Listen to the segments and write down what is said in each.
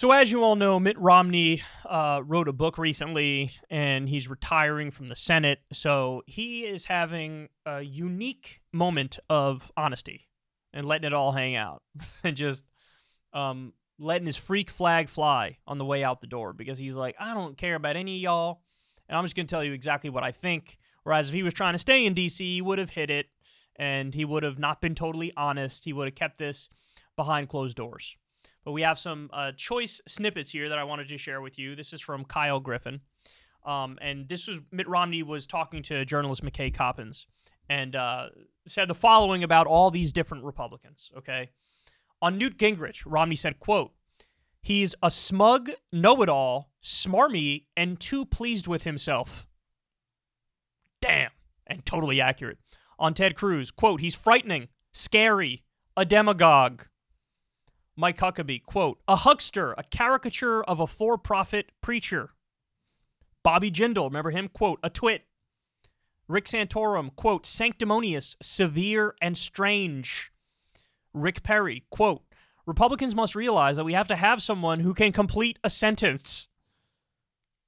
So as you all know, Mitt Romney wrote a book recently, and he's retiring from the Senate. So he is having a unique moment of honesty and letting it all hang out and just letting his freak flag fly on the way out the door, because he's like, I don't care about any of y'all, and I'm just going to tell you exactly what I think. Whereas if he was trying to stay in D.C., he would have hit it, and he would have not been totally honest. He would have kept this behind closed doors. But we have some choice snippets here that I wanted to share with you. This is from Kyle Griffin. And this was Mitt Romney was talking to journalist McKay Coppins and said the following about all these different Republicans, okay? On Newt Gingrich, Romney said, quote, "He's a smug, know-it-all, smarmy, and too pleased with himself." Damn. And totally accurate. On Ted Cruz, quote, "He's frightening, scary, a demagogue." Mike Huckabee, quote, "A huckster, a caricature of a for-profit preacher." Bobby Jindal, remember him? Quote, "A twit." Rick Santorum, quote, "Sanctimonious, severe, and strange." Rick Perry, quote, "Republicans must realize that we have to have someone who can complete a sentence."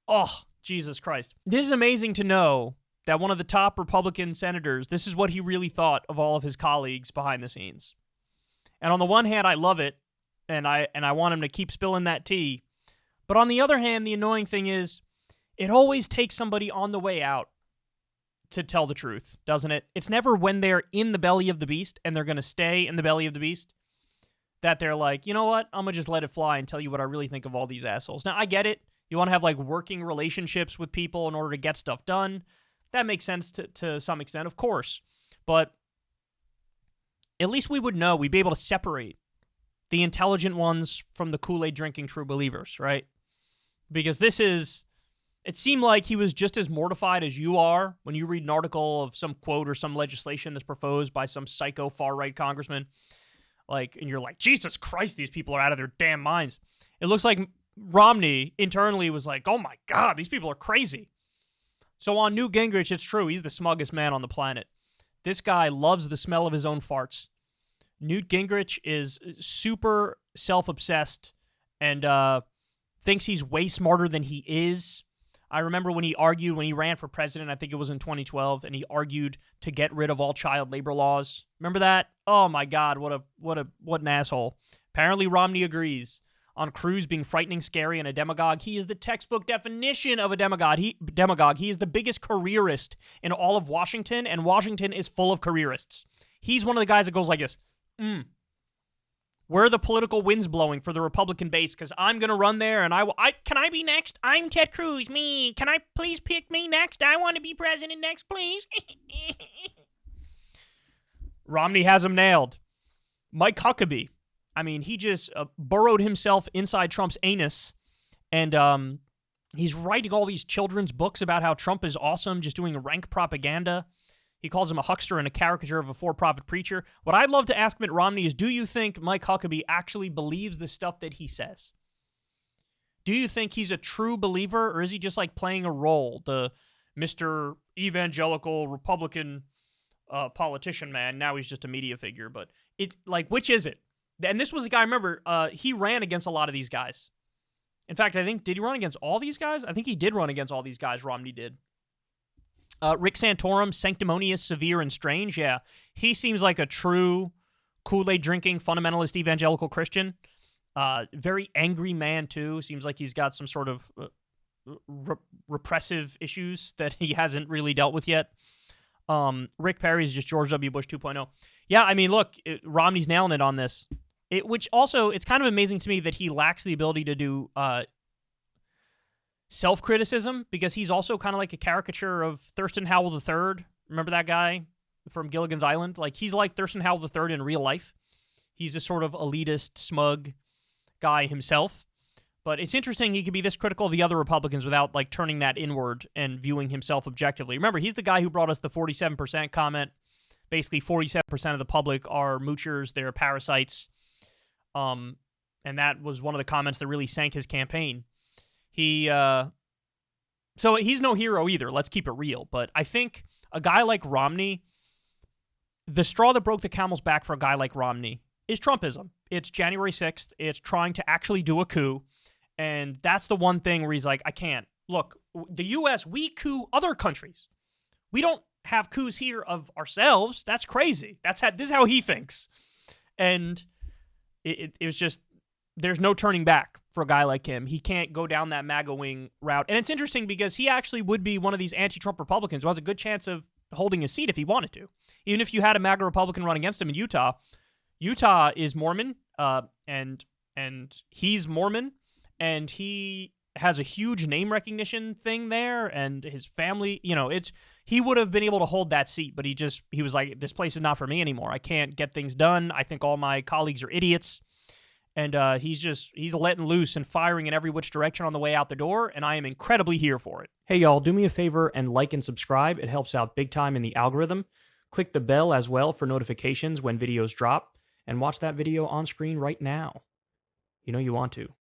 Oh, Jesus Christ. This is amazing to know that one of the top Republican senators, this is what he really thought of all of his colleagues behind the scenes. And on the one hand, I love it. And I want him to keep spilling that tea. But on the other hand, the annoying thing is, it always takes somebody on the way out to tell the truth, doesn't it? It's never when they're in the belly of the beast and they're going to stay in the belly of the beast that they're like, you know what, I'm going to just let it fly and tell you what I really think of all these assholes. Now, I get it. You want to have like working relationships with people in order to get stuff done. That makes sense to some extent, of course. But at least we would know, we'd be able to separate the intelligent ones from the Kool-Aid drinking true believers, right? Because it seemed like he was just as mortified as you are when you read an article of some quote or some legislation that's proposed by some psycho far-right congressman, like, and you're like, Jesus Christ, these people are out of their damn minds. It looks like Romney internally was like, oh my God, these people are crazy. So on Newt Gingrich, it's true, he's the smuggest man on the planet. This guy loves the smell of his own farts. Newt Gingrich is super self-obsessed and thinks he's way smarter than he is. I remember when he ran for president, I think it was in 2012, and he argued to get rid of all child labor laws. Remember that? Oh my God, what an asshole. Apparently Romney agrees. On Cruz being frightening, scary, and a demagogue, he is the textbook definition of a demagogue. He is the biggest careerist in all of Washington, and Washington is full of careerists. He's one of the guys that goes like this. Where are the political winds blowing for the Republican base? Because I'm going to run there, and can I be next? I'm Ted Cruz, me. Can I please pick me next? I want to be president next, please. Romney has him nailed. Mike Huckabee, I mean, he just burrowed himself inside Trump's anus, and he's writing all these children's books about how Trump is awesome, just doing rank propaganda. He calls him a huckster and a caricature of a for-profit preacher. What I'd love to ask Mitt Romney is, do you think Mike Huckabee actually believes the stuff that he says? Do you think he's a true believer, or is he just like playing a role, the Mr. Evangelical Republican politician man? Now he's just a media figure, but it's like, which is it? And this was a guy, remember, he ran against a lot of these guys. In fact, did he run against all these guys? I think he did run against all these guys, Romney did. Rick Santorum, sanctimonious, severe, and strange. Yeah, he seems like a true Kool-Aid drinking fundamentalist evangelical Christian. Very angry man too. Seems like he's got some sort of repressive issues that he hasn't really dealt with yet. Rick Perry is just George W. Bush 2.0. Yeah, I mean, look, Romney's nailing it on this. Which also, it's kind of amazing to me that he lacks the ability to do self-criticism, because he's also kind of like a caricature of Thurston Howell III. Remember that guy from Gilligan's Island? Like, he's like Thurston Howell III in real life. He's a sort of elitist, smug guy himself. But it's interesting he could be this critical of the other Republicans without, like, turning that inward and viewing himself objectively. Remember, he's the guy who brought us the 47% comment. Basically, 47% of the public are moochers, they're parasites. And that was one of the comments that really sank his campaign. So he's no hero either, let's keep it real. But I think a guy like Romney, the straw that broke the camel's back for a guy like Romney is Trumpism. It's January 6th. It's trying to actually do a coup. And that's the one thing where he's like, I can't. Look, the U.S., we coup other countries. We don't have coups here of ourselves. That's crazy. This is how he thinks. And it was just, there's no turning back for a guy like him. He can't go down that MAGA wing route. And it's interesting because he actually would be one of these anti-Trump Republicans who has a good chance of holding his seat if he wanted to. Even if you had a MAGA Republican run against him in Utah. Utah is Mormon, and he's Mormon, and he has a huge name recognition thing there, and his family, he would have been able to hold that seat, but he was like, this place is not for me anymore. I can't get things done. I think all my colleagues are idiots. And he's letting loose and firing in every which direction on the way out the door, and I am incredibly here for it. Hey, y'all, do me a favor and like and subscribe. It helps out big time in the algorithm. Click the bell as well for notifications when videos drop, and watch that video on screen right now. You know you want to.